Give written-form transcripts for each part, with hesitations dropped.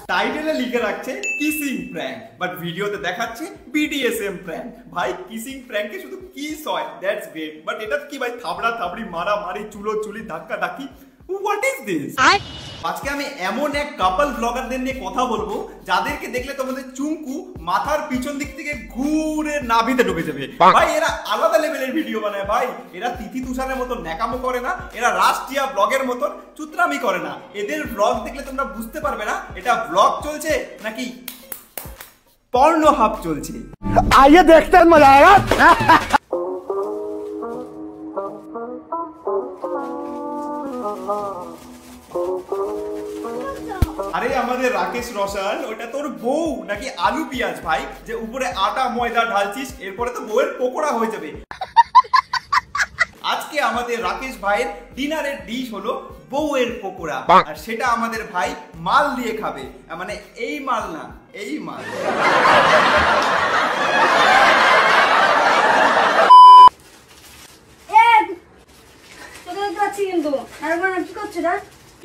টাইটেলে লিখে রাখছে kissing prank, but ভিডিওতে দেখাচ্ছে বিডিএসএম প্র্যাঙ্ক। ভাই কিসিং প্র্যাঙ্কে শুধু কিস হয়, দ্যাটস গ্রেট, বাট এটা কি ভাই থাবড়া থাবড়ি, মারামারি, চুলি ধাক্কা ধাক্কি, হোয়াট ইজ দিস? আজকে আমি এমন এক কাপল ব্লগারদের নিয়ে কথা বলবো যাদেরকে দেখলে তোমাদের চুমকু মাথার পিছন দিক থেকে ঘুরে নাভিতে ঢুকে যাবে। ভাই এরা আলাদা লেভেলের ভিডিও বানায় ভাই, এরা তিথি তুষারের মতো ন্যাকামো করে না, এরা রাষ্ট্রীয় ব্লগের মতন চুতরামি করে না। এদের ব্লগ দেখলে তোমরা বুঝতে পারবে না এটা ব্লগ চলছে নাকি পর্ন হাব চলছে। आइए देखते हैं मजा आएगा। আরে আমাদের রাকেশ রোশন, ওটা তোর বউ নাকি আলু পেঁয়াজ ভাই, যে উপরে আটা ময়দা ঢালছিস, এরপরে তো বউয়ের পকোড়া হয়ে যাবে। আজকে আমাদের রাকেশ ভাইয়ের ডিনারের ডিশ হলো বউয়ের পকোড়া, আর সেটা আমাদের ভাই মাল দিয়ে খাবে, মানে এই মাল না, এই মাল।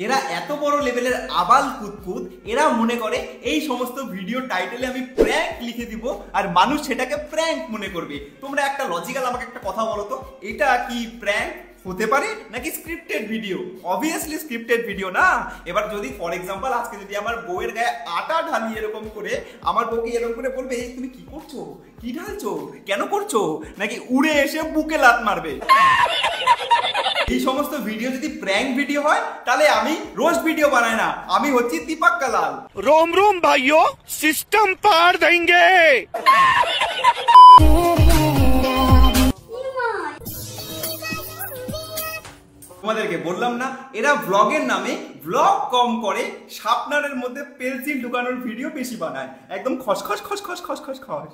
এরা এত বড় লেভেলের আবাল কুতকুত, এরা মনে করে এই সমস্ত ভিডিও টাইটেলে আমি প্র্যাঙ্ক লিখে দিব আর মানুষ সেটাকে প্র্যাঙ্ক মনে করবে। তোমরা একটা লজিক্যাল আমাকে একটা কথা বলো তো, এটা কি প্র্যাঙ্ক হতে পারে নাকি scripted video? Obviously scripted video না। এবার যদি ফর এক্সাম্পল আজকে যদি আমার বউয়ের গায়ে আটা ঢালি এরকম করে, আমার বউকে এরকম করে বলবে এই তুমি কি করছো, কি ঢালছো, কেন করছো, নাকি উড়ে এসে বুকে লাত মারবে। এই সমস্ত ভিডিও যদি প্র্যাঙ্ক ভিডিও হয় তাহলে আমি রোজ ভিডিও বানাই না, আমি হচ্ছি দীপক কালাল। रोम रोम भाइयों, सिस्टम पार देंगे। তোমাদেরকে বললাম না এরা ব্লগের নামে ব্লগ কম করে, শার্পনারের মধ্যে পেন্সিল ঢুকানোর ভিডিও বেশি বানায়, একদম খসখস খসখস খসখস খস।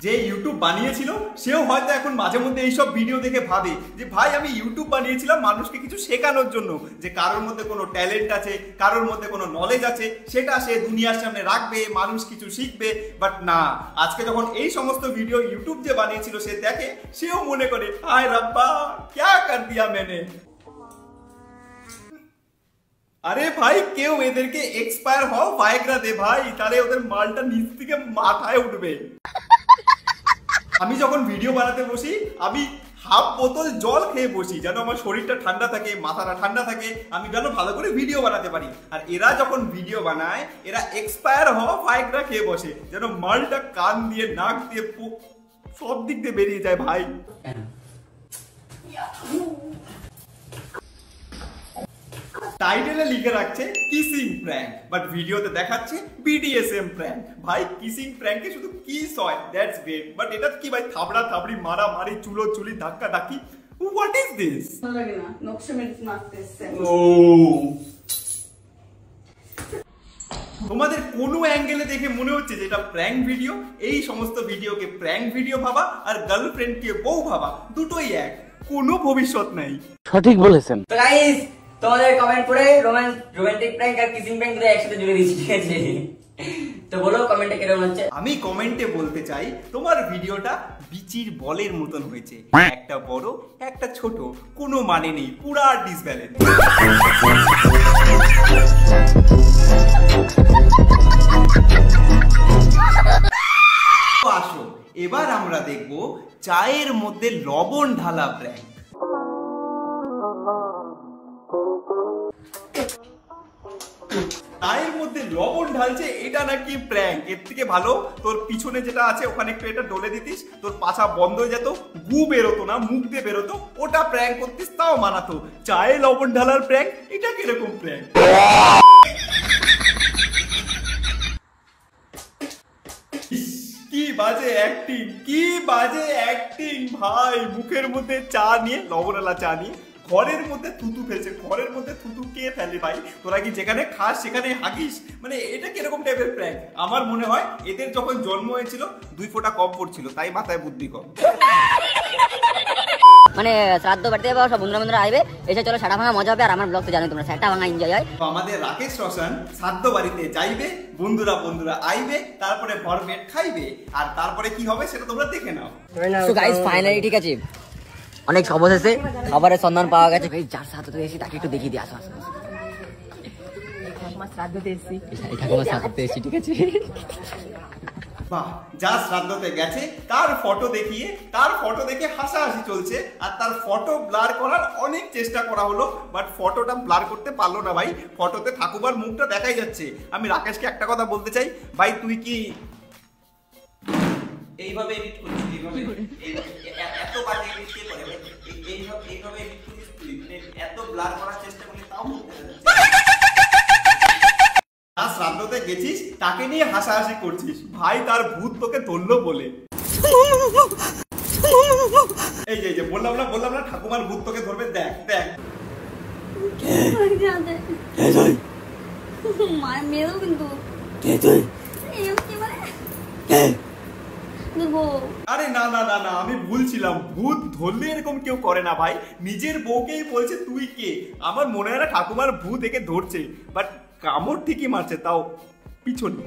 যে ইউটিউব বানিয়েছিল সেও হয়তো এখন মাঝে মধ্যে এইসব ভিডিও দেখে ভাবে যে ভাই আমি ইউটিউব বানিয়েছিলাম মানুষকে কিছু শেখানোর জন্য, যে কারোর মধ্যে কোনো ট্যালেন্ট আছে, কারোর মধ্যে কোনো নলেজ আছে, সেটা সে দুনিয়ার সামনে রাখবে, মানুষ কিছু শিখবে। বাট না, আজকে যখন এই সমস্ত ভিডিও ইউটিউব যে বানিয়েছিল সে দেখে, সেও মনে করে হায় রাব্বা ক্যা কর দিয়া मैंने। আরে ভাই কেউ এদেরকে এক্সপায়ার হও ভাইগ্রা দে ভাই, তাহলে ওদের মালটা নিচ থেকে মাথায় উঠবে। আমি যখন ভিডিও বানাতে বসি আমি হাফ বোতল জল খেয়ে বসি, যেন আমার শরীরটা ঠান্ডা থাকে, মাথাটা ঠান্ডা থাকে, আমি যেন ভালো করে ভিডিও বানাতে পারি। আর এরা যখন ভিডিও বানায় এরা এক্সপায়ার হওয়া ভাইগ্রা খেয়ে বসে, যেন মালটা কান দিয়ে নাক দিয়ে সব দিক দিয়ে বেরিয়ে যায় ভাই। টাইটেলে লিখে রাখছে কিসিং প্র্যাঙ্ক, বাট ভিডিওতে দেখাচ্ছে বিডিএসএম প্র্যাঙ্ক। ভাই কিসিং প্র্যাঙ্কে শুধু কিস হয়, দ্যাটস গ্রেট, বাট এটা কি ভাই থাবড়া থাবড়ি, মারামারি, চুলি ধাক্কা ধাক্কি, হোয়াট ইজ দিস? তোমাদের কোনো অ্যাঙ্গেলে দেখে মনে হচ্ছে যে এটা প্র্যাঙ্ক ভিডিও? এই সমস্ত ভিডিওকে প্র্যাঙ্ক ভিডিও ভাবা আর গার্লফ্রেন্ডকে বউ ভাবা, দুটোই এক, কোনো ভবিষ্যৎ নাই। সঠিক বলেছেন। তো গাইস তোমাদের কমেন্ট পড়ে রোমান্টিক প্র্যাঙ্ক আর কিসিং প্র্যাঙ্ক দুটো একসাথে জুড়ে দিয়েছি, ঠিক আছে? তো বলো কমেন্টে কেমন হচ্ছে। আমি কমেন্টে বলতে চাই তোমার ভিডিওটা বিচির বলের মতন হয়েছে, একটা বড় একটা ছোট, কোনো মানে নেই, পুরা ডিসব্যালেন্স। আসো এবার আমরা দেখব চায়ের মধ্যে লবণ ঢালা প্র্যাঙ্ক। চায়ের মধ্যে লবণ ঢালছে, এটা নাকি প্র্যাঙ্ক? এর থেকে ভালো তোর পিছনে যেটা আছে ওখানে একটু এটা ডলে দিতিস, তোর পাছা বন্ধ হয়ে যেত, গু বেরোতো না, মুখ দিয়ে বেরোতো, ওটা প্র্যাঙ্ক করতিস, তাও মানাতো। চায়ে লবণ ঢালার প্র্যাঙ্ক, এটা কিরকম প্র্যাঙ্ক? কি বাজে অ্যাক্টিং, কি বাজে অ্যাক্টিং ভাই। মুখের মধ্যে চা নিয়ে, লবণালা চা নিয়ে ঘরের মধ্যে থুতু ফেলছে। ঘরের মধ্যে থুতু কে ফেলে ভাই? তোরা কি যেখানে খাস সেখানে হাগিস? মানে এটা কিরকম টাইপের প্র্যাঙ্ক? আমার মনে হয় এদের যখন জন্ম হয়েছিল 2 ফোঁটা কম পড়ছিল, তাই মাথায় বুদ্ধি কম। মানে শ্রাদ্ধ বাড়িতে যাবো, সব বন্ধুরা আইবে, এসে চলো সাটা ভাঙা মজা হবে। আর আমার ব্লগ তো জানো তোমরা, সাটা ভাঙা এনজয় হয়। তো আমাদের রাকেশ রোশন শ্রাদ্ধ বাড়িতে যাইবে, বন্ধুরা আইবে, তারপরে ভরপেট খাইবে, আর তারপরে কি হবে সেটা তোমরা দেখে নাও। সো গাইস ফাইনালি ঠিক আছে, অনেক অবশেষে খাবারের সন্ধান পাওয়া গেছে। ভাই যার সাথে এসেছি তাকে একটু দেখিয়ে দিয়ে আসো। ঠাকুমার সাথে এসেছি, ঠিক আছে? বাহ, যা শ্রাদ্ধতে গেছে তার ফটো দেখে হাসাহাসি চলছে, আর তার ফটো ব্লার করার অনেক চেষ্টা করা হলো, বাট ফটোটা ব্লার করতে পারলো না ভাই। ফটোতে ঠাকুমার মুখটা দেখাই যাচ্ছে। আমি রাকেশকে একটা কথা বলতে চাই, ভাই তুই কি এইভাবে এডিট করছিস? এত বাজে এডিট কে করে ভাই? এইভাবে এডিট করছিস তুই? এত ব্লার করার চেষ্টা করলি তাও মুখ দেখা যাচ্ছে। শ্রাদ্ধতে গেছিস তাকে নিয়ে হাসাহাসি করছিস, ভাই তার ভূত তোকে ধরলো বলে। এই যে বললাম না ঠাকুমার ভূত তোকে ধরবে। দেখ মায়ের মেয়েও কিন্তু আরে না আমি ভুলছিলাম। ভূত ধরলে এরকম কেউ করে না ভাই। নিজের বউকেই বলছে তুই কে। আমার মনে হয় না ঠাকুমার ভূত একে ধরছে, বাট কামড় ঠিকই মারছে, তাও পিছনে।